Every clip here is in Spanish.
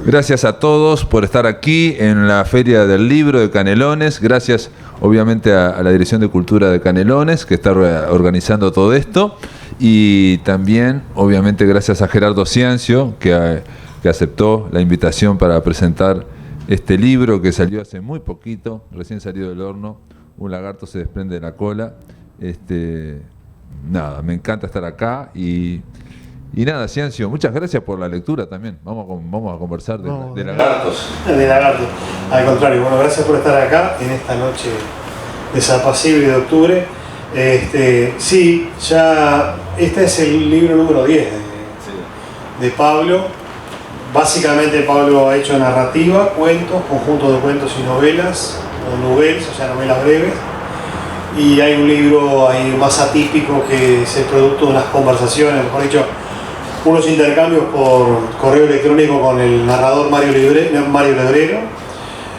Gracias a todos por estar aquí en la Feria del Libro de Canelones. Gracias, obviamente, a la Dirección de Cultura de Canelones, que está organizando todo esto. Y también, obviamente, gracias a Gerardo Ciancio, que aceptó la invitación para presentar este libro que salió hace muy poquito, recién salido del horno. Un lagarto se desprende de la cola. Nada, me encanta estar acá y nada, Ciancio, muchas gracias por la lectura también. Vamos a conversar de lagartos. De lagartos. Al contrario, bueno, gracias por estar acá en esta noche desapacible de octubre. Sí, ya este es el libro número 10 de Pablo. Básicamente Pablo ha hecho narrativa, cuentos, conjunto de cuentos y novelas, o novelas, o sea, novelas breves. Y hay un libro ahí más atípico que es el producto de unas conversaciones, mejor dicho, unos intercambios por correo electrónico con el narrador Mario Lebrero.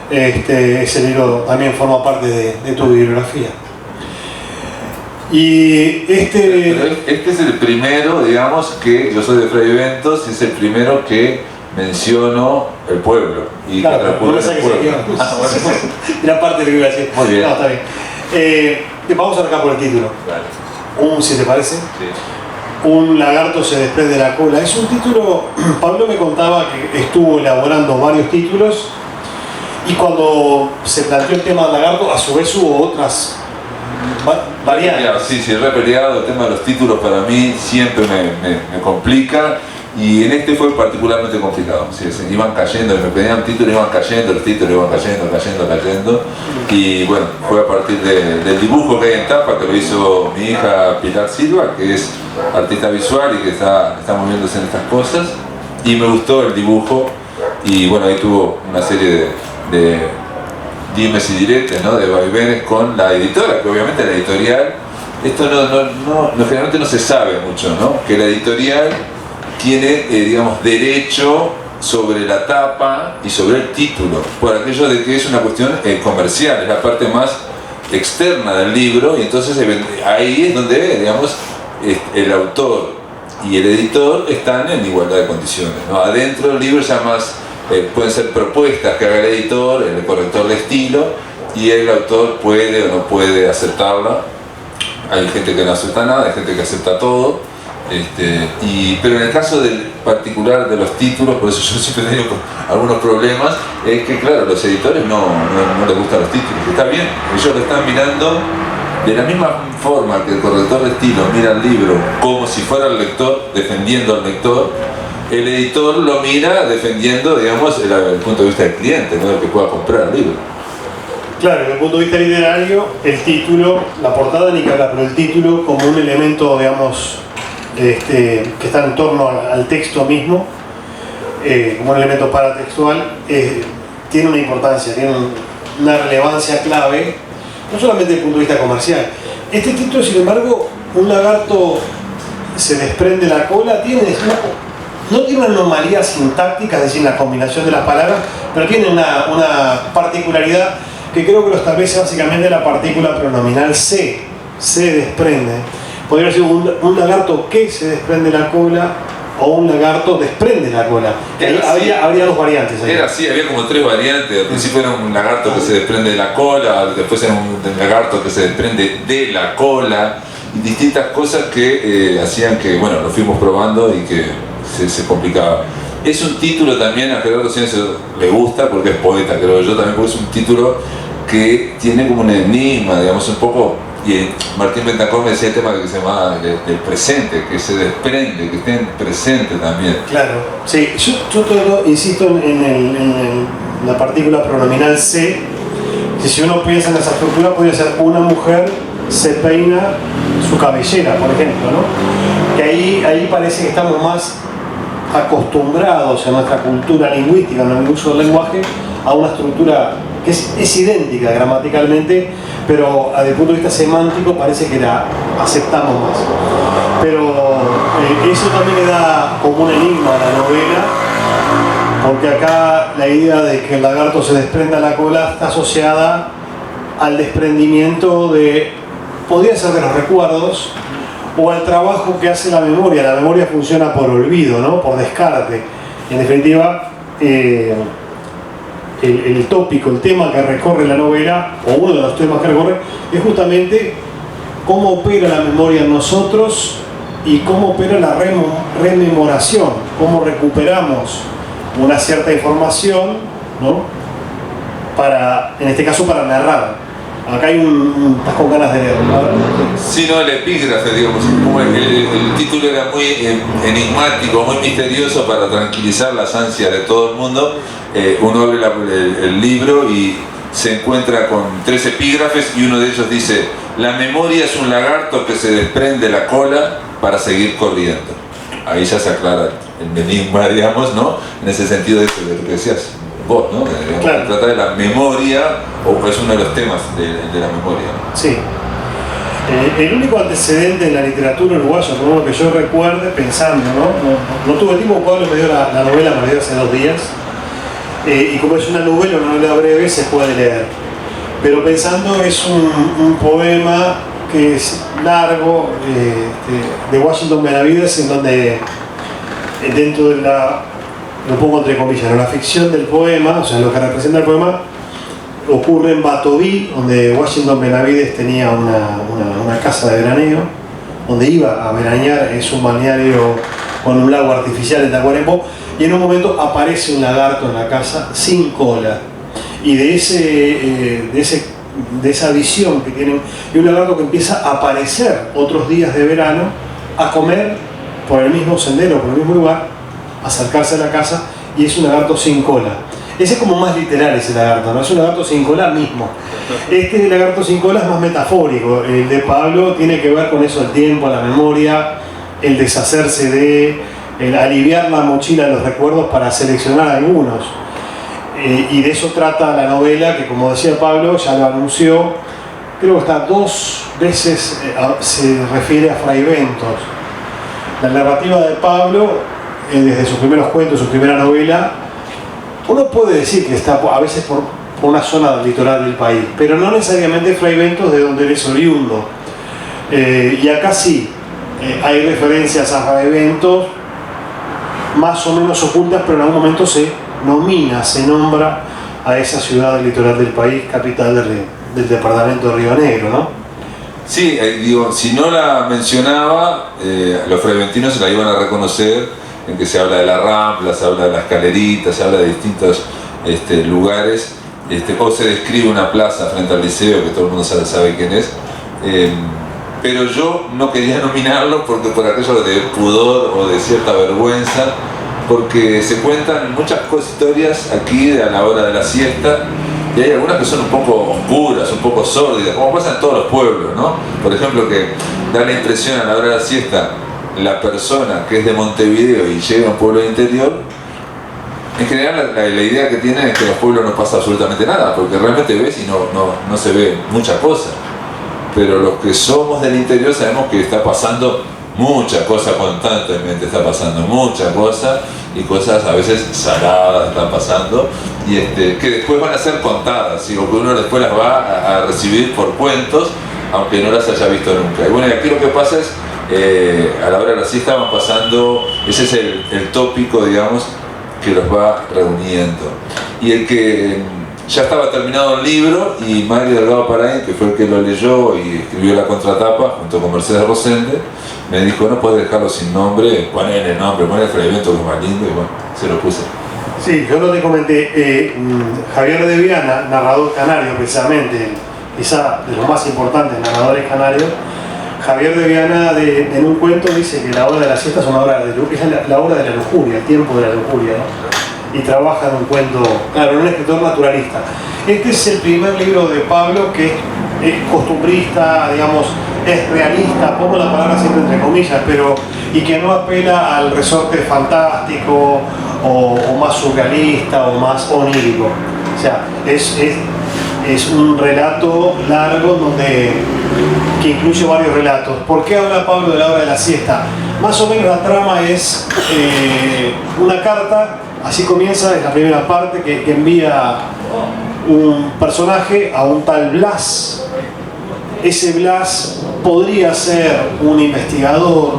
Ese libro también forma parte de tu bibliografía. Y Pero este es el primero, digamos, que yo soy de Fray Ventos y es el primero que menciono el pueblo. Y claro, que recurre al pueblo. Era parte de lo que iba a decir. Muy bien. No, está bien. Vamos a arrancar por el título. Vale. Si te parece. Sí. Un lagarto se desprende de la cola. Es un título, Pablo me contaba que estuvo elaborando varios títulos y cuando se planteó el tema del lagarto, a su vez hubo otras variantes. Sí, repeleado. El tema de los títulos para mí siempre me complica y en este fue particularmente complicado. Sí, iban cayendo, me pedían títulos, iban cayendo, los títulos iban cayendo. Y bueno, fue a partir del dibujo que hay en tapa, que lo hizo mi hija Pilar Silva, que es artista visual y que está moviéndose en estas cosas. Y me gustó el dibujo y bueno, ahí tuvo una serie de dimes y diretes, ¿no? De vaivenes con la editora, que obviamente la editorial, esto generalmente no se sabe mucho, ¿no? Que la editorial tiene, digamos, derecho sobre la tapa y sobre el título, por aquello de que es una cuestión comercial, es la parte más externa del libro, y entonces ahí es donde, digamos, el autor y el editor están en igualdad de condiciones, ¿no? Adentro del libro ya más pueden ser propuestas que haga el editor, el corrector de estilo, y el autor puede o no puede aceptarla. Hay gente que no acepta nada, hay gente que acepta todo. Pero en el caso del particular de los títulos, por eso yo siempre he tenido algunos problemas, es que claro, los editores no les gustan los títulos. Está bien, ellos lo están mirando de la misma forma que el corrector de estilo mira el libro como si fuera el lector, defendiendo al lector. El editor lo mira defendiendo, digamos, el punto de vista del cliente, no del que pueda comprar el libro. Claro, desde el punto de vista literario, el título, la portada ni que hablar, pero el título como un elemento, digamos, que está en torno al texto mismo, como un elemento paratextual, tiene una importancia, tiene una relevancia clave, no solamente desde el punto de vista comercial. Este título, sin embargo, un lagarto se desprende la cola, no tiene una anomalía sintáctica, es decir, la combinación de las palabras, pero tiene una particularidad que creo que lo establece básicamente la partícula pronominal se desprende. Podría ser un lagarto que se desprende la cola o un lagarto desprende la cola. Habría dos variantes ahí. Era así, había como tres variantes. Al principio era un lagarto que se desprende de la cola, después era un lagarto que se desprende de la cola, y distintas cosas que hacían que, bueno, lo fuimos probando y que se complicaba. Es un título también, a Gerardo Ciancio le gusta porque es poeta, creo yo también, porque es un título que tiene como un enigma, digamos, un poco. Y Martín Bentancor me decía el tema que se llama del presente, que se desprende, que esté en presente también. Claro, sí, yo todo insisto en la partícula pronominal se, que si uno piensa en esa estructura podría ser una mujer se peina su cabellera, por ejemplo, ¿no? Que ahí parece que estamos más acostumbrados en nuestra cultura lingüística, en el uso del lenguaje, a una estructura que es idéntica gramaticalmente, pero desde el punto de vista semántico parece que la aceptamos más. Pero eso también le da como un enigma a la novela, porque acá la idea de que el lagarto se desprenda la cola está asociada al desprendimiento podría ser de los recuerdos, o al trabajo que hace la memoria. La memoria funciona por olvido, ¿no? Por descarte. En definitiva, el tópico, el tema que recorre la novela, o uno de los temas que recorre, es justamente cómo opera la memoria en nosotros y cómo opera la rememoración, cómo recuperamos una cierta información, ¿no? En este caso para narrar. Acá hay estás con ganas de leerlo, ¿verdad? Sí, no, el epígrafe, digamos, como el título era muy enigmático, muy misterioso para tranquilizar las ansias de todo el mundo. Uno abre el libro y se encuentra con 3 epígrafes y uno de ellos dice: la memoria es un lagarto que se desprende la cola para seguir corriendo. Ahí ya se aclara el enigma, digamos, ¿no? En ese sentido de lo que decías vos, ¿no? Claro. Se trata de la memoria, o es uno de los temas de la memoria, ¿no? Sí. El único antecedente en la literatura uruguaya, por lo que yo recuerde, pensando, no tuve tiempo, Pablo me dio la novela, me la dio hace 2 días, y como es una novela breve, se puede leer. Pero pensando, es un poema que es largo, de Washington Benavides, en donde dentro de lo pongo entre comillas, la ficción del poema, o sea, lo que representa el poema, ocurre en Batobí, donde Washington Benavides tenía una casa de veraneo, donde iba a veranear. Es un balneario con un lago artificial en Tacuarembó, y en un momento aparece un lagarto en la casa sin cola, y de esa visión que tienen, y un lagarto que empieza a aparecer otros días de verano, a comer por el mismo sendero, por el mismo lugar, acercarse a la casa, y es un lagarto sin cola. Ese es como más literal, ese lagarto, ¿no? Es un lagarto sin cola mismo. Este lagarto sin cola es más metafórico. El de Pablo tiene que ver con eso, el tiempo, la memoria, el deshacerse el aliviar la mochila de los recuerdos para seleccionar algunos. Y de eso trata la novela, que como decía Pablo, ya lo anunció, creo que está 2 veces, se refiere a Fray Bentos. La narrativa de Pablo, desde sus primeros cuentos, su primera novela, uno puede decir que está a veces por una zona litoral del país, pero no necesariamente Fray Bentos, de donde él es oriundo. Y acá sí, hay referencias a Fray Bentos, más o menos ocultas, pero en algún momento se nombra a esa ciudad del litoral del país, capital del departamento de Río Negro, ¿no? Sí, digo, si no la mencionaba, los fraiventinos se la iban a reconocer, en que se habla de la Rambla, se habla de la Escalerita, se habla de distintos lugares, o se describe una plaza frente al liceo, que todo el mundo sabe quién es, pero yo no quería nominarlo porque por aquello de pudor o de cierta vergüenza, porque se cuentan muchas historias aquí a la hora de la siesta, y hay algunas que son un poco oscuras, un poco sórdidas, como pasa en todos los pueblos, ¿no? Por ejemplo, que da la impresión a la hora de la siesta, la persona que es de Montevideo y llega a un pueblo interior, en general la idea que tiene es que en los pueblos no pasa absolutamente nada, porque realmente ves y no se ve mucha cosa. Pero los que somos del interior sabemos que está pasando mucha cosa constantemente, está pasando mucha cosa, y cosas a veces saladas están pasando, y que después van a ser contadas, ¿sí? O que uno después las va a recibir por cuentos, aunque no las haya visto nunca. Y bueno, y aquí lo que pasa es, a la hora de la siesta van pasando, ese es el tópico, digamos, que los va reuniendo. Y el que ya estaba terminado el libro, y Mario Delgado Parain, que fue el que lo leyó y escribió la contratapa junto con Mercedes Rosende, me dijo: no puedes dejarlo sin nombre, ponele el nombre, ponele el Fray Bentos, que es más lindo, y bueno, se lo puse. Sí, yo no te comenté, Javier de Viana, narrador canario precisamente, quizá de los más importantes narradores canarios. Javier de Viana, en un cuento, dice que la hora de la siesta es una hora es la hora de la lujuria, el tiempo de la lujuria, ¿no? Y trabaja en un cuento, claro, en un escritor naturalista. Este es el primer libro de Pablo que es costumbrista, digamos, es realista, pongo la palabra siempre entre comillas, y que no apela al resorte fantástico o más surrealista o más onírico. O sea, es un relato largo que incluye varios relatos. ¿Por qué habla Pablo de la hora de la siesta? Más o menos la trama es una carta, así comienza, es la primera parte, que envía un personaje a un tal Blas. Ese Blas podría ser un investigador,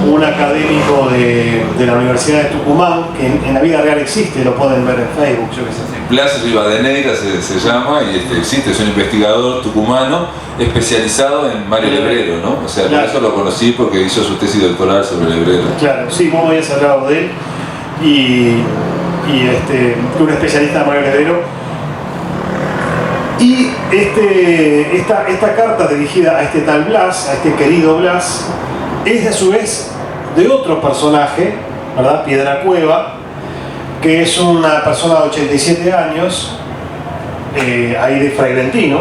un académico de la Universidad de Tucumán, que en la vida real existe, lo pueden ver en Facebook, yo qué sé. Blas Rivadeneira se llama y existe, es un investigador tucumano especializado en Mario Lebrero, ¿no? O sea, claro. por eso lo conocí, porque hizo su tesis doctoral sobre Lebrero. Claro, sí, vos me habías hablado de él y un especialista en Mario Lebrero. Y esta carta dirigida a este tal Blas, a este querido Blas, es a su vez de otro personaje, ¿verdad? Piedra Cueva, que es una persona de 87 años, ahí de Frailentino,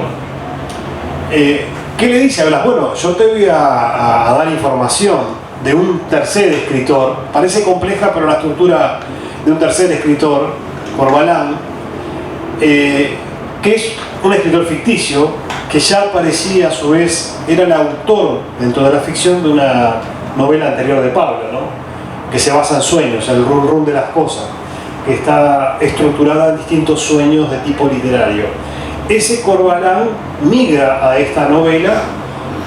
¿qué le dice a Blas? Bueno, yo te voy a dar información de un tercer escritor, parece compleja, pero la estructura de un tercer escritor, Corvalán, que es un escritor ficticio, que ya aparecía a su vez, era el autor dentro de la ficción de una novela anterior de Pablo, ¿no? Que se basa en sueños, el run run de las cosas, que está estructurada en distintos sueños de tipo literario. Ese Corvalán migra a esta novela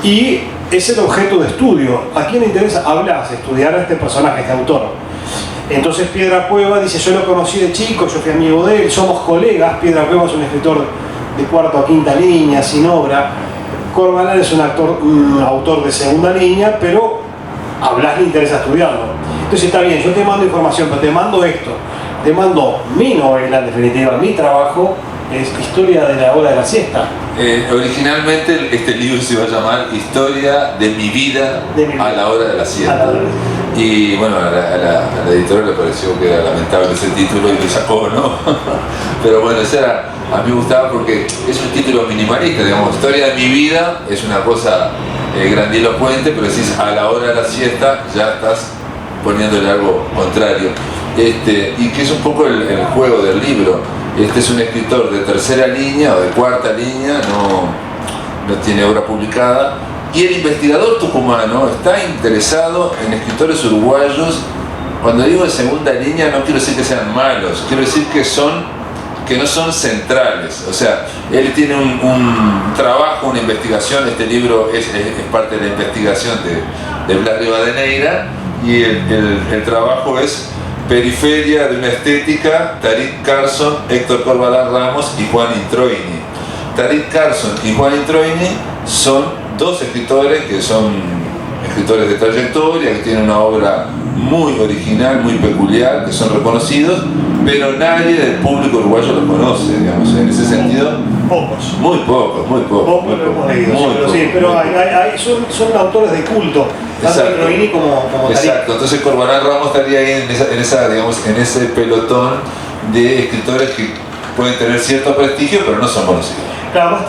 y es el objeto de estudio. ¿A quién le interesa? A Blas, estudiar a este personaje, a este autor. Entonces Piedra Cueva dice, yo lo conocí de chico, yo fui amigo de él, somos colegas. Piedra Cueva es un escritor de cuarta o quinta línea, sin obra. Corvalán es un autor de segunda línea, pero a Blas le interesa estudiarlo. Entonces está bien, yo te mando información, pero te mando esto. Te mando mi novela, en definitiva, mi trabajo, es Historia de la hora de la siesta. Originalmente este libro se iba a llamar Historia de mi vida a la hora de la siesta. Y bueno, a la editorial le pareció que era lamentable ese título y lo sacó, ¿no? Pero bueno, a mí me gustaba porque es un título minimalista, digamos, Historia de mi vida es una cosa grandilocuente, pero decís a la hora de la siesta ya estás poniéndole algo contrario. Y que es un poco el juego del libro. Este es un escritor de tercera línea o de cuarta línea, no tiene obra publicada, y el investigador tucumano está interesado en escritores uruguayos. Cuando digo de segunda línea no quiero decir que sean malos, quiero decir que no son centrales. O sea, él tiene un trabajo, una investigación. Este libro es parte de la investigación de Blas Rivadeneira, y el trabajo es Periferia de una estética, Tarik Carson, Héctor Corvalán Ramos y Juan Introini. Tarik Carson y Juan Introini son dos escritores que son escritores de trayectoria, que tienen una obra muy original, muy peculiar, que son reconocidos, pero nadie del público uruguayo los conoce, digamos, en ese sentido. Pocos. Muy pocos. Sí, pero son autores de culto, tanto Introini como Tarik. Exacto, entonces Corvalán Ramos estaría ahí en ese pelotón de escritores que pueden tener cierto prestigio, pero no son conocidos. Claro, más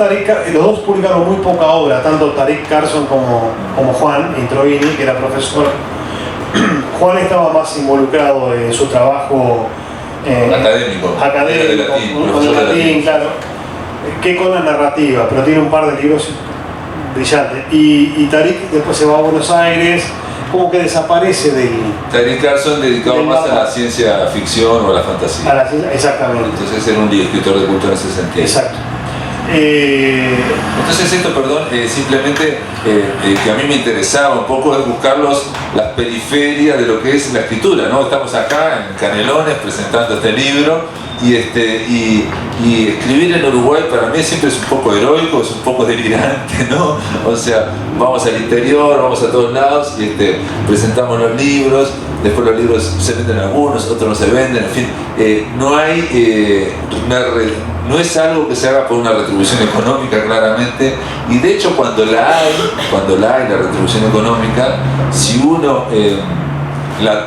los dos publicaron muy poca obra, tanto Tarik Carson como Juan Introini, que era profesor. Juan estaba más involucrado en su trabajo académico, con el latín, claro, que con la narrativa, pero tiene un par de libros brillantes. Y Tarik después se va a Buenos Aires, como que desaparece del... Tarik Carson dedicado más a la ciencia ficción o a la fantasía. Exactamente. Entonces era un escritor de culto en ese sentido. Exacto. Entonces esto, simplemente que a mí me interesaba un poco es buscar las periferias de lo que es la escritura, ¿no? Estamos acá en Canelones presentando este libro y escribir en Uruguay para mí siempre es un poco heroico, es un poco delirante, ¿no? O sea, vamos al interior, vamos a todos lados y presentamos los libros, después los libros se venden algunos, otros no se venden, en fin, no hay no es algo que se haga por una retribución económica, claramente, y de hecho cuando la hay la retribución económica, si uno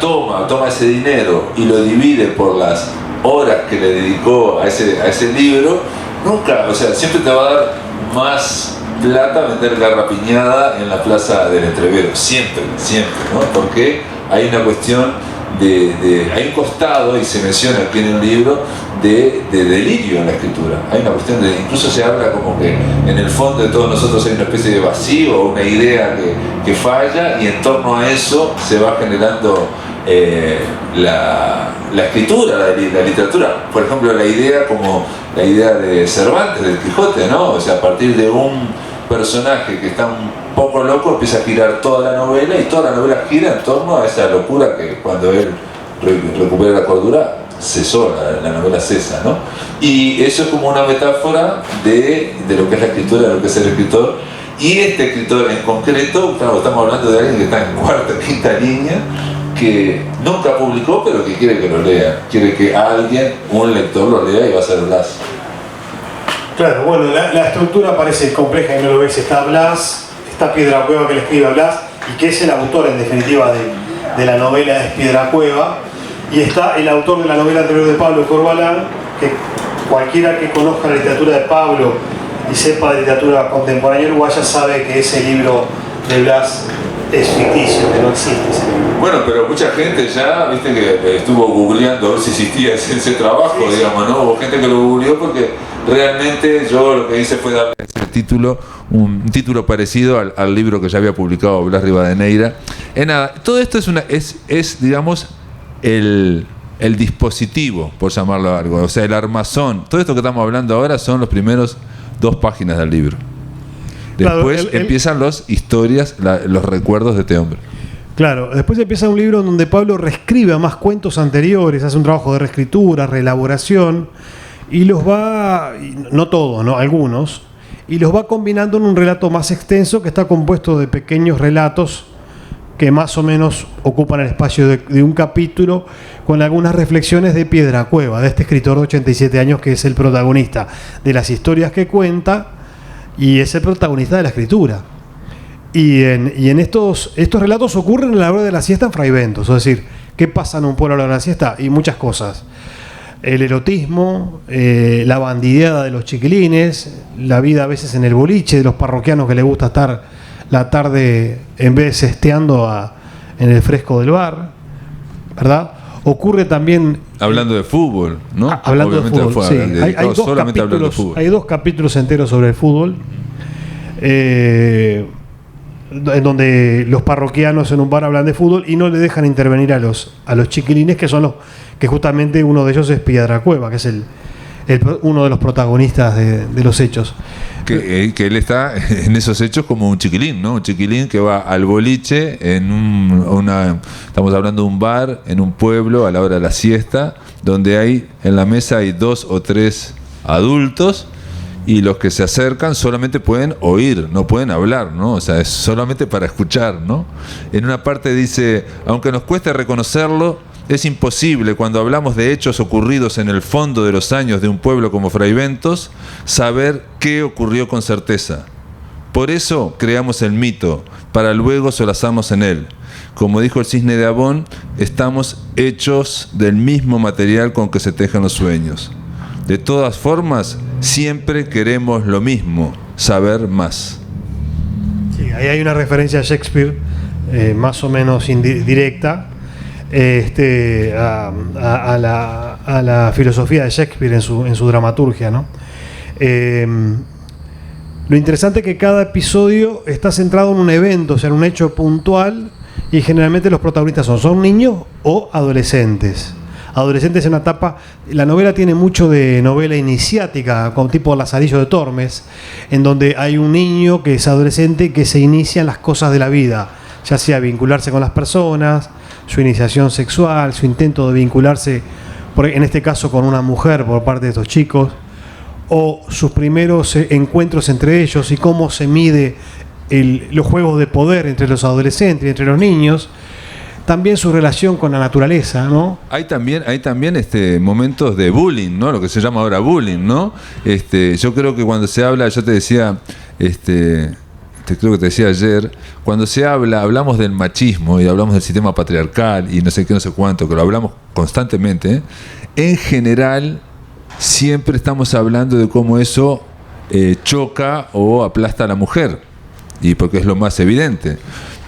toma ese dinero y lo divide por las horas que le dedicó a ese libro, nunca, o sea, siempre te va a dar más plata vender garrapiñada en la plaza del Entrevero, siempre, ¿no? Porque hay una cuestión hay un costado, y se menciona aquí en el libro, de delirio en la escritura. Hay una cuestión incluso se habla como que en el fondo de todos nosotros hay una especie de vacío, una idea que falla, y en torno a eso se va generando la escritura, la literatura. Por ejemplo, la idea de Cervantes, del Quijote, ¿no? O sea, a partir de personaje que está un poco loco empieza a girar toda la novela, y toda la novela gira en torno a esa locura que cuando él recupera la cordura cesó, la novela cesa, ¿no? Y eso es como una metáfora de lo que es la escritura, de lo que es el escritor. Y este escritor en concreto, claro, estamos hablando de alguien que está en cuarta, quinta línea, que nunca publicó, pero que quiere que lo lea, quiere que alguien, un lector, lo lea, y va a ser Blas. Claro, bueno, la estructura parece compleja y no lo ves. Está Blas, está Piedracueva, que le escribe a Blas y que es el autor en definitiva de la novela, es Piedracueva, y está el autor de la novela anterior de Pablo Corbalán, que cualquiera que conozca la literatura de Pablo y sepa de literatura contemporánea uruguaya sabe que ese libro de Blas es ficticio, que no existe ese libro. Bueno, pero mucha gente ya, viste, que estuvo googleando a ver si existía ese trabajo, sí, digamos, ¿no? Hubo gente que lo googleó porque realmente yo lo que hice fue darle ese título, un título parecido al libro que ya había publicado Blas Rivadeneira. Nada, todo esto es digamos, el dispositivo, por llamarlo algo, o sea, el armazón. Todo esto que estamos hablando ahora son los primeros 2 páginas del libro. Después claro, empiezan las historias, los recuerdos de este hombre. Claro, después empieza un libro donde Pablo reescribe más cuentos anteriores, hace un trabajo de reescritura, reelaboración, y los va, no todos, ¿no? Algunos, y los va combinando en un relato más extenso que está compuesto de pequeños relatos que más o menos ocupan el espacio de un capítulo, con algunas reflexiones de Piedracueva, de este escritor de 87 años que es el protagonista de las historias que cuenta y es el protagonista de la escritura. Y en estos relatos ocurren a la hora de la siesta en Fraiventos, es decir, ¿qué pasa en un pueblo a la hora de la siesta? Y muchas cosas. El erotismo, la bandideada de los chiquilines, la vida a veces en el boliche de los parroquianos que les gusta estar la tarde en vez de cesteando en el fresco del bar, ¿verdad? Ocurre también... Hablando de fútbol, ¿no? Hablando obviamente de fútbol, sí. Hay 2 capítulos enteros sobre el fútbol, en donde los parroquianos en un bar hablan de fútbol y no le dejan intervenir a los chiquilines, que son los que justamente uno de ellos es Piedracueva, que es uno de los protagonistas de los hechos. Que él está en esos hechos como un chiquilín, ¿no? Un chiquilín que va al boliche estamos hablando de un bar en un pueblo a la hora de la siesta, donde en la mesa hay 2 o 3 adultos, y los que se acercan solamente pueden oír, no pueden hablar, ¿no? O sea, es solamente para escuchar, ¿no? En una parte dice, aunque nos cueste reconocerlo, es imposible, cuando hablamos de hechos ocurridos en el fondo de los años de un pueblo como Fraiventos, saber qué ocurrió con certeza. Por eso creamos el mito, para luego solazarnos en él. Como dijo el Cisne de Abón, estamos hechos del mismo material con que se tejen los sueños. De todas formas, siempre queremos lo mismo, saber más. Sí, ahí hay una referencia a Shakespeare, más o menos directa, a la filosofía de Shakespeare en su dramaturgia, ¿no? Lo interesante es que cada episodio está centrado en un evento, o sea, en un hecho puntual, y generalmente los protagonistas son niños o adolescentes. Adolescentes en una etapa, la novela tiene mucho de novela iniciática, con tipo Lazarillo de Tormes, en donde hay un niño que es adolescente que se inicia en las cosas de la vida, ya sea vincularse con las personas, su iniciación sexual, su intento de vincularse, en este caso con una mujer por parte de estos chicos, o sus primeros encuentros entre ellos y cómo se mide los juegos de poder entre los adolescentes y entre los niños. También su relación con la naturaleza, ¿no? Hay también momentos de bullying, ¿no? Lo que se llama ahora bullying, ¿no? Yo creo que cuando se habla, yo te decía, creo que te decía ayer, cuando hablamos del machismo y hablamos del sistema patriarcal y no sé qué, no sé cuánto, que lo hablamos constantemente, en general siempre estamos hablando de cómo eso choca o aplasta a la mujer, y porque es lo más evidente.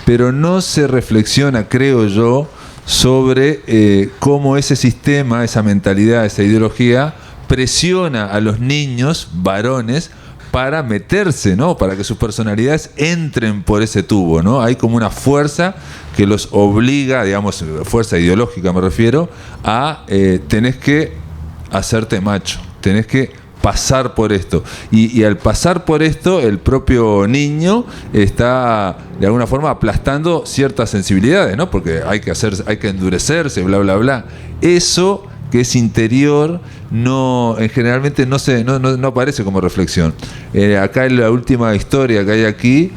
Pero no se reflexiona, creo yo, sobre cómo ese sistema, esa mentalidad, esa ideología presiona a los niños varones para meterse, ¿no? Para que sus personalidades entren por ese tubo, ¿no? Hay como una fuerza que los obliga, digamos, fuerza ideológica me refiero, a tenés que hacerte macho, tenés que pasar por esto. Y al pasar por esto, el propio niño está de alguna forma aplastando ciertas sensibilidades, ¿no? Porque hay que endurecerse, bla, bla, bla. Eso que es interior, generalmente no aparece como reflexión. Acá en la última historia que hay aquí,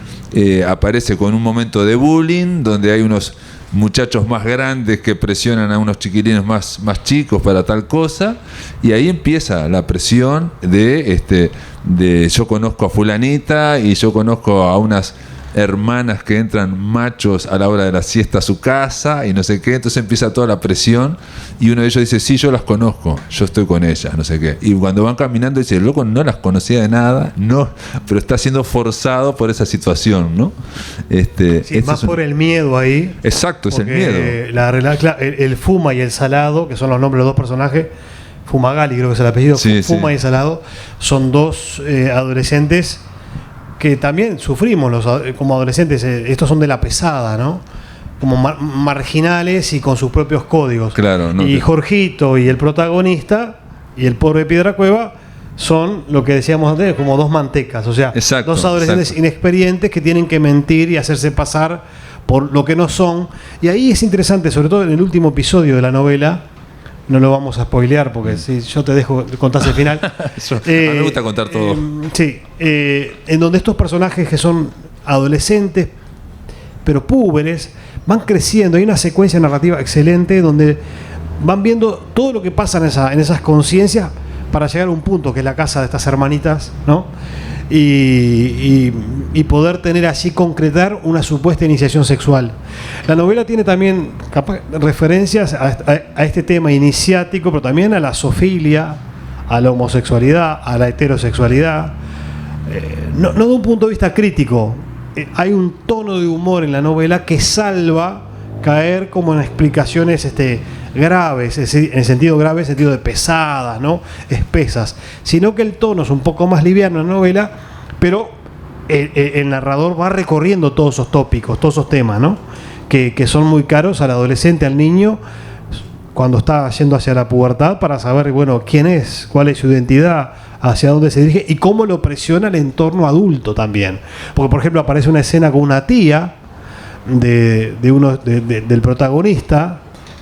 aparece con un momento de bullying, donde hay unos muchachos más grandes que presionan a unos chiquilines más chicos para tal cosa, y ahí empieza la presión de yo conozco a fulanita y yo conozco a unas hermanas que entran machos a la hora de la siesta a su casa y no sé qué, entonces empieza toda la presión y uno de ellos dice, sí, yo las conozco, yo estoy con ellas, no sé qué, y cuando van caminando dice, el loco no las conocía de nada, no, pero está siendo forzado por esa situación, ¿no? Sí, más por el miedo ahí. Exacto, es el miedo. El Fuma y el Salado, que son los nombres de los dos personajes, Fumagalli creo que es el apellido, sí, Fuma y Salado, son dos adolescentes que también sufrimos como adolescentes. Estos son de la pesada, ¿no? Como marginales y con sus propios códigos. Claro, y Jorgito y el protagonista y el pobre Piedracueva son lo que decíamos antes, como dos mantecas, o sea, dos adolescentes inexperientes que tienen que mentir y hacerse pasar por lo que no son. Y ahí es interesante, sobre todo en el último episodio de la novela. No lo vamos a spoilear porque si yo te dejo contás el final. A mí me gusta contar todo. Sí, en donde estos personajes que son adolescentes, pero púberes, van creciendo. Hay una secuencia narrativa excelente donde van viendo todo lo que pasa en esas conciencias para llegar a un punto que es la casa de estas hermanitas, ¿no? Y poder tener así, concretar una supuesta iniciación sexual. La novela tiene también referencias a este tema iniciático, pero también a la zoofilia, a la homosexualidad, a la heterosexualidad. No de un punto de vista crítico. Hay un tono de humor en la novela que salva caer como en explicaciones graves, en el sentido grave, en el sentido de pesadas, ¿no? Espesas, sino que el tono es un poco más liviano en la novela, pero el narrador va recorriendo todos esos tópicos, todos esos temas, ¿no? Que son muy caros al adolescente, al niño, cuando está yendo hacia la pubertad, para saber, bueno, quién es, cuál es su identidad, hacia dónde se dirige y cómo lo presiona el entorno adulto también. Porque, por ejemplo, aparece una escena con una tía del protagonista,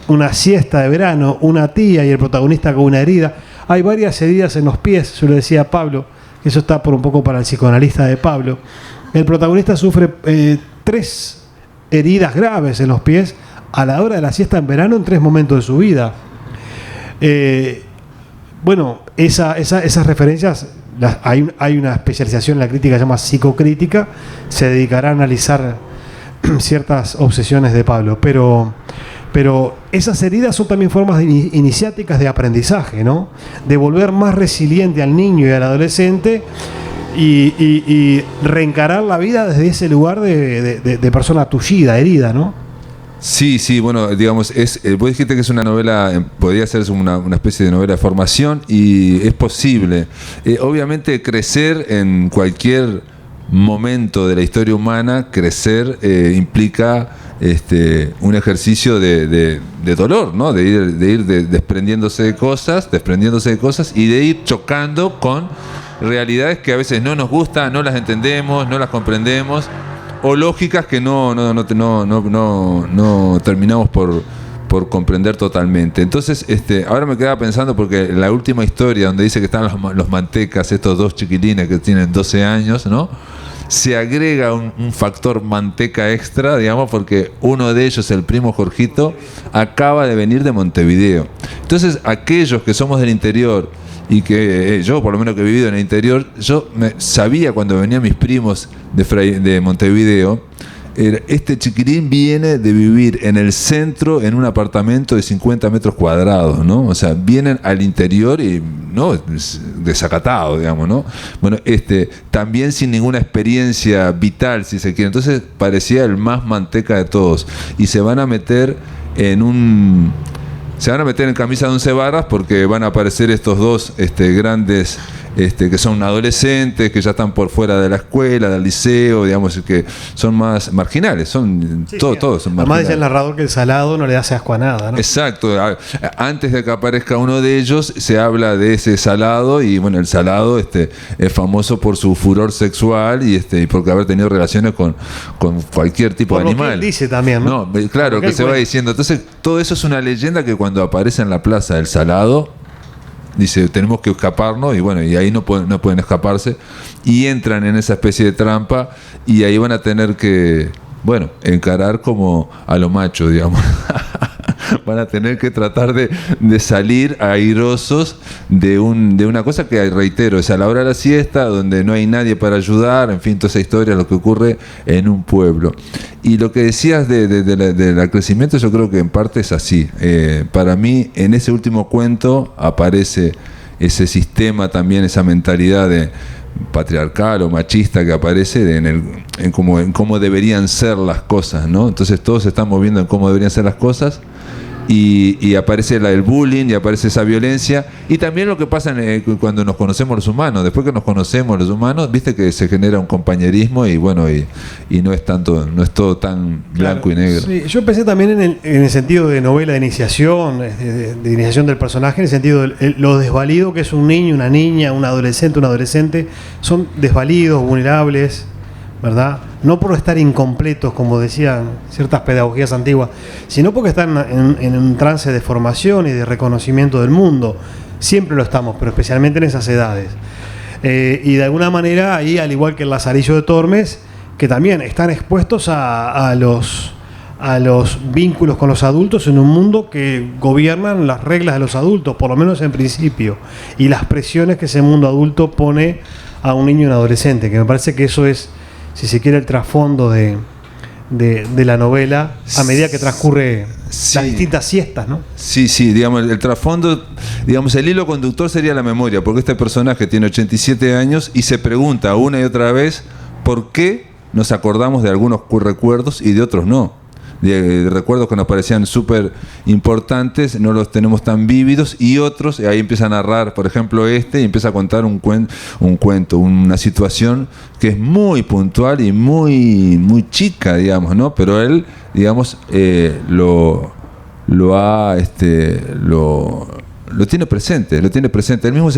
una siesta de verano, una tía y el protagonista con una herida. Hay varias heridas en los pies, yo le decía a Pablo, que eso está por un poco para el psicoanalista de Pablo. El protagonista sufre 3 heridas graves en los pies a la hora de la siesta en verano en 3 momentos de su vida. Bueno, esas referencias, hay una especialización en la crítica que se llama psicocrítica, se dedicará a analizar ciertas obsesiones de Pablo, pero esas heridas son también formas iniciáticas de aprendizaje, ¿no? De volver más resiliente al niño y al adolescente y reencarar la vida desde ese lugar de persona tullida, herida, ¿no? Sí, bueno, digamos, vos dijiste que es una novela, podría ser una especie de novela de formación y es posible. Obviamente crecer en cualquier momento de la historia humana, crecer implica un ejercicio de dolor, ¿no? De ir desprendiéndose de cosas y de ir chocando con realidades que a veces no nos gustan, no las entendemos, no las comprendemos, o lógicas que no terminamos por comprender totalmente. Entonces, ahora me quedaba pensando, porque en la última historia donde dice que están los mantecas, estos 2 chiquilines que tienen 12 años, ¿no? Se agrega un factor manteca extra, digamos, porque uno de ellos, el primo Jorgito, acaba de venir de Montevideo. Entonces, aquellos que somos del interior y que yo, por lo menos que he vivido en el interior, yo sabía cuando venían mis primos de Montevideo, este chiquilín viene de vivir en el centro en un apartamento de 50 metros cuadrados, ¿no? O sea, vienen al interior y no desacatado, digamos, ¿no? Bueno, también sin ninguna experiencia vital, si se quiere. Entonces parecía el más manteca de todos. Y se van a meter en camisa de 11 varas porque van a aparecer estos 2 grandes que son adolescentes, que ya están por fuera de la escuela, del liceo, digamos, que son más marginales, son todos son marginales. Además dice el narrador que el salado no le hace asco a nada, ¿no? Exacto, antes de que aparezca uno de ellos se habla de ese salado, y bueno, el salado es famoso por su furor sexual y porque haber tenido relaciones con cualquier tipo de animal. Por lo que él dice también, ¿no? Claro, que se va diciendo. Entonces, todo eso es una leyenda que cuando aparece en la plaza del salado, dice, tenemos que escaparnos, y bueno, y ahí no pueden escaparse, y entran en esa especie de trampa, y ahí van a tener que, bueno, encarar como a lo macho, digamos. Van a tener que tratar de salir airosos de una cosa que, reitero, es a la hora de la siesta, donde no hay nadie para ayudar, en fin, toda esa historia, lo que ocurre en un pueblo. Y lo que decías del crecimiento, yo creo que en parte es así. Para mí, en ese último cuento aparece ese sistema también, esa mentalidad de patriarcal o machista que aparece en cómo deberían ser las cosas, ¿no? Entonces todos se están moviendo en cómo deberían ser las cosas, y aparece el bullying, y aparece esa violencia, y también lo que pasa cuando nos conocemos los humanos. Después que nos conocemos los humanos, viste que se genera un compañerismo, y bueno, y no es todo tan blanco y negro. Sí, yo pensé también en el sentido de novela de iniciación, de iniciación del personaje, en el sentido de lo desvalido que es un niño, una niña, un adolescente, son desvalidos, vulnerables, ¿verdad? No por estar incompletos, como decían ciertas pedagogías antiguas, sino porque están en un trance de formación y de reconocimiento del mundo. Siempre lo estamos, pero especialmente en esas edades. Y de alguna manera, ahí, al igual que el Lazarillo de Tormes, que también están expuestos a los vínculos con los adultos en un mundo que gobiernan las reglas de los adultos, por lo menos en principio, y las presiones que ese mundo adulto pone a un niño y un adolescente, que me parece que eso es, si se quiere, el trasfondo de la novela a medida que transcurre las distintas siestas, ¿no? Sí, digamos, el trasfondo, digamos, el hilo conductor sería la memoria, porque este personaje tiene 87 años y se pregunta una y otra vez por qué nos acordamos de algunos recuerdos y de otros no. De recuerdos que nos parecían súper importantes, no los tenemos tan vívidos, y otros, ahí empieza a narrar, por ejemplo, y empieza a contar un cuento, una situación que es muy puntual y muy chica, digamos, ¿no? Pero él, digamos, lo tiene presente. Él mismo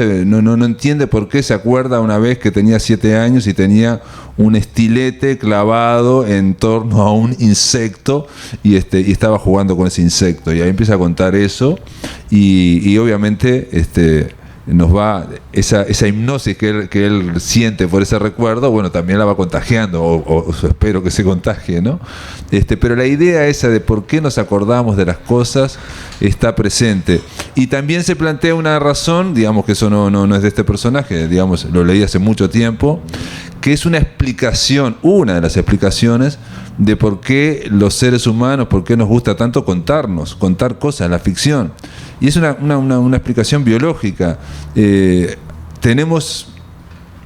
no entiende por qué se acuerda una vez que tenía 7 años y tenía un estilete clavado en torno a un insecto, y estaba jugando con ese insecto, y ahí empieza a contar eso, y obviamente nos va esa hipnosis que él siente por ese recuerdo, bueno, también la va contagiando, o espero que se contagie, ¿no? Pero la idea esa de por qué nos acordamos de las cosas está presente, y también se plantea una razón, digamos, que eso no es de este personaje, digamos, lo leí hace mucho tiempo, que es una de las explicaciones de por qué los seres humanos, por qué nos gusta tanto contar cosas, la ficción. Y es una explicación biológica. Tenemos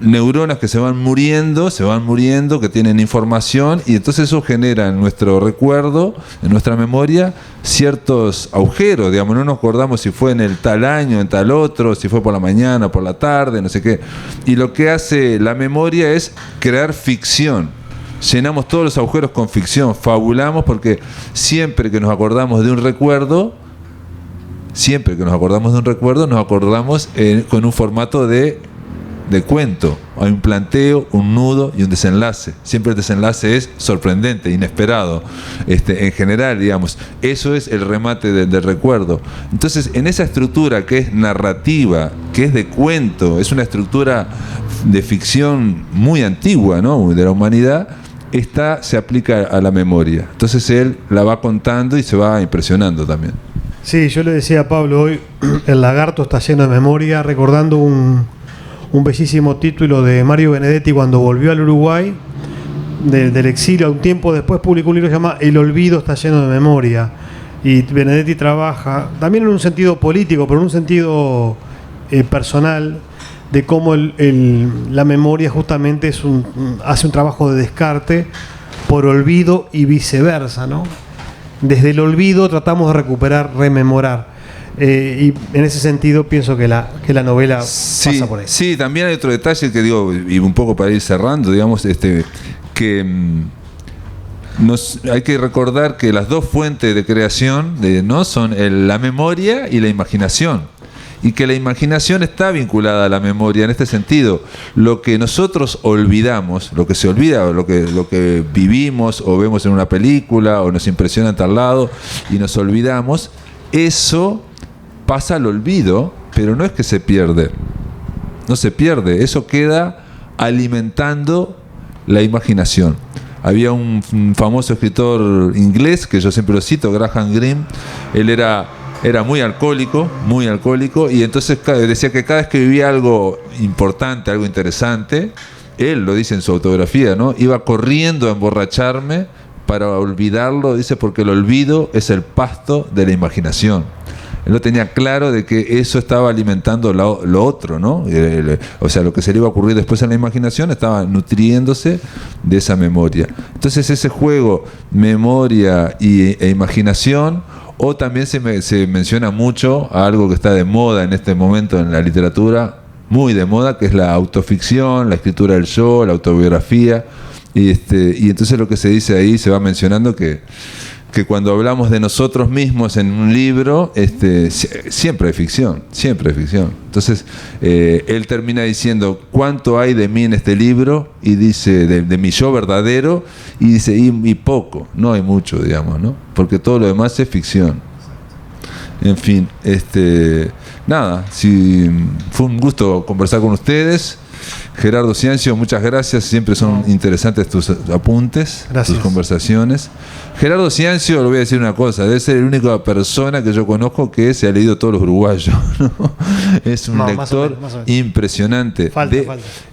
neuronas que se van muriendo, que tienen información, y entonces eso genera en nuestro recuerdo, en nuestra memoria, ciertos agujeros, digamos, no nos acordamos si fue en el tal año, en tal otro, si fue por la mañana, por la tarde, no sé qué. Y lo que hace la memoria es crear ficción. Llenamos todos los agujeros con ficción, fabulamos, porque siempre que nos acordamos de un recuerdo, nos acordamos con un formato de cuento. Hay un planteo, un nudo y un desenlace. Siempre el desenlace es sorprendente, inesperado. En general, digamos, eso es el remate del recuerdo. Entonces, en esa estructura que es narrativa, que es de cuento, es una estructura de ficción muy antigua, ¿no?, de la humanidad, se aplica a la memoria. Entonces él la va contando y se va impresionando también. Sí, yo le decía a Pablo hoy, el lagarto está lleno de memoria, recordando un bellísimo título de Mario Benedetti cuando volvió al Uruguay del exilio. Un tiempo después publicó un libro que se llama El olvido está lleno de memoria, y Benedetti trabaja también en un sentido político, pero en un sentido personal, de cómo la memoria justamente hace un trabajo de descarte por olvido y viceversa, ¿no? Desde el olvido tratamos de recuperar, rememorar. Y en ese sentido pienso que la novela pasa por ahí. Sí, también hay otro detalle que digo, y un poco para ir cerrando, digamos, que hay que recordar que las dos fuentes de creación ¿no? son la memoria y la imaginación. Y que la imaginación está vinculada a la memoria en este sentido. Lo que nosotros olvidamos, lo que se olvida, o lo que vivimos o vemos en una película o nos impresiona en tal lado y nos olvidamos, eso pasa al olvido, pero no es que se pierde. No se pierde, eso queda alimentando la imaginación. Había un famoso escritor inglés, que yo siempre lo cito, Graham Greene. Él era muy alcohólico, y entonces decía que cada vez que vivía algo importante, algo interesante, él lo dice en su autobiografía, ¿no? Iba corriendo a emborracharme para olvidarlo, dice, porque el olvido es el pasto de la imaginación. Él lo tenía claro de que eso estaba alimentando lo otro, ¿no? O sea, lo que se le iba a ocurrir después en la imaginación estaba nutriéndose de esa memoria. Entonces ese juego, memoria e imaginación, o también se menciona mucho a algo que está de moda en este momento en la literatura, muy de moda, que es la autoficción, la escritura del yo, la autobiografía. Y entonces lo que se dice ahí, se va mencionando que cuando hablamos de nosotros mismos en un libro, siempre hay ficción, siempre hay ficción. Entonces, él termina diciendo, ¿cuánto hay de mí en este libro? Y dice, de mi yo verdadero, y dice, y poco, no hay mucho, digamos, ¿no? Porque todo lo demás es ficción. En fin, nada, fue un gusto conversar con ustedes. Gerardo Ciancio, muchas gracias, siempre son interesantes tus apuntes, gracias. Tus conversaciones. Gerardo Ciancio, le voy a decir una cosa, debe ser la única persona que yo conozco que se ha leído todos los uruguayos, ¿no? Es un lector más o menos. Impresionante. Falta.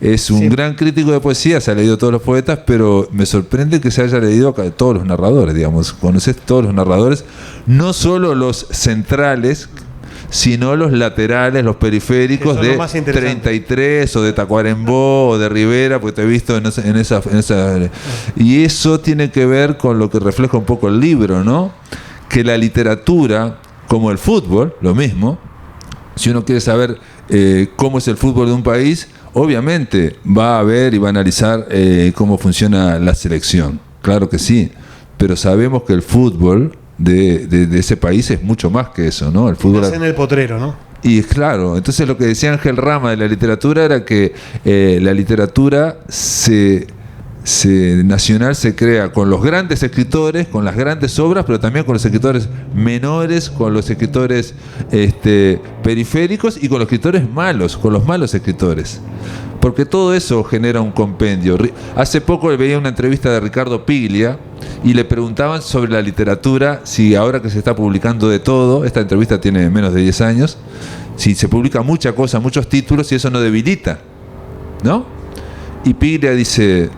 Es un gran crítico de poesía, se ha leído todos los poetas, pero me sorprende que se haya leído todos los narradores, digamos. Conoces todos los narradores, no solo los centrales, sino los laterales, los periféricos de 33 o de Tacuarembó o de Rivera, porque te he visto en esa. Y eso tiene que ver con lo que refleja un poco el libro, ¿no? Que la literatura, como el fútbol, lo mismo, si uno quiere saber cómo es el fútbol de un país, obviamente va a ver y va a analizar cómo funciona la selección, claro que sí, pero sabemos que el fútbol de ese país es mucho más que eso, ¿no? El fútbol en el potrero, ¿no? Y claro, entonces lo que decía Ángel Rama de la literatura era que la literatura nacional se crea con los grandes escritores, con las grandes obras, pero también con los escritores menores, con los escritores periféricos y con los escritores malos, con los malos escritores. Porque todo eso genera un compendio. Hace poco veía una entrevista de Ricardo Piglia y le preguntaban sobre la literatura, si ahora que se está publicando de todo, esta entrevista tiene menos de 10 años, si se publica mucha cosa, muchos títulos, y eso no debilita, ¿no? Y Piglia dice,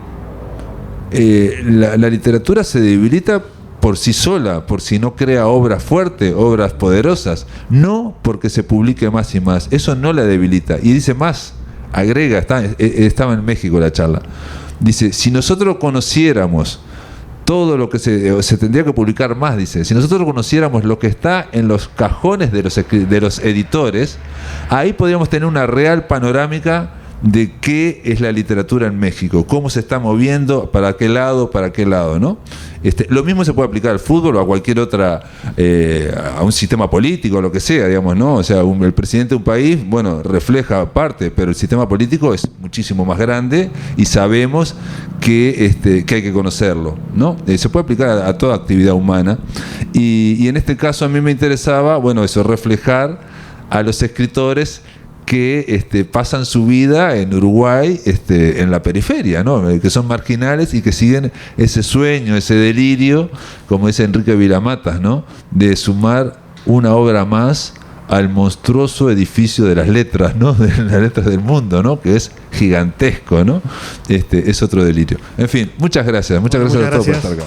la literatura se debilita por sí sola, por si no crea obras fuertes, obras poderosas, no porque se publique más y más, eso no la debilita. Y dice más, agrega, estaba en México la charla, dice, si nosotros conociéramos todo lo que se tendría que publicar más, dice, si nosotros conociéramos lo que está en los cajones de los editores, ahí podríamos tener una real panorámica de qué es la literatura en México, cómo se está moviendo, para qué lado, ¿no? Lo mismo se puede aplicar al fútbol o a cualquier otra, a un sistema político, lo que sea, digamos, ¿no? O sea, el presidente de un país, bueno, refleja parte, pero el sistema político es muchísimo más grande y sabemos que hay que conocerlo, ¿no? Se puede aplicar a toda actividad humana y en este caso a mí me interesaba, bueno, eso, reflejar a los escritores que pasan su vida en Uruguay, en la periferia, ¿no? Que son marginales y que siguen ese sueño, ese delirio, como dice Enrique Vilamatas, ¿no? De sumar una obra más al monstruoso edificio de las letras, ¿no? De las letras del mundo, ¿no? Que es gigantesco, ¿no? Es otro delirio. En fin, muchas gracias a todos por estar acá.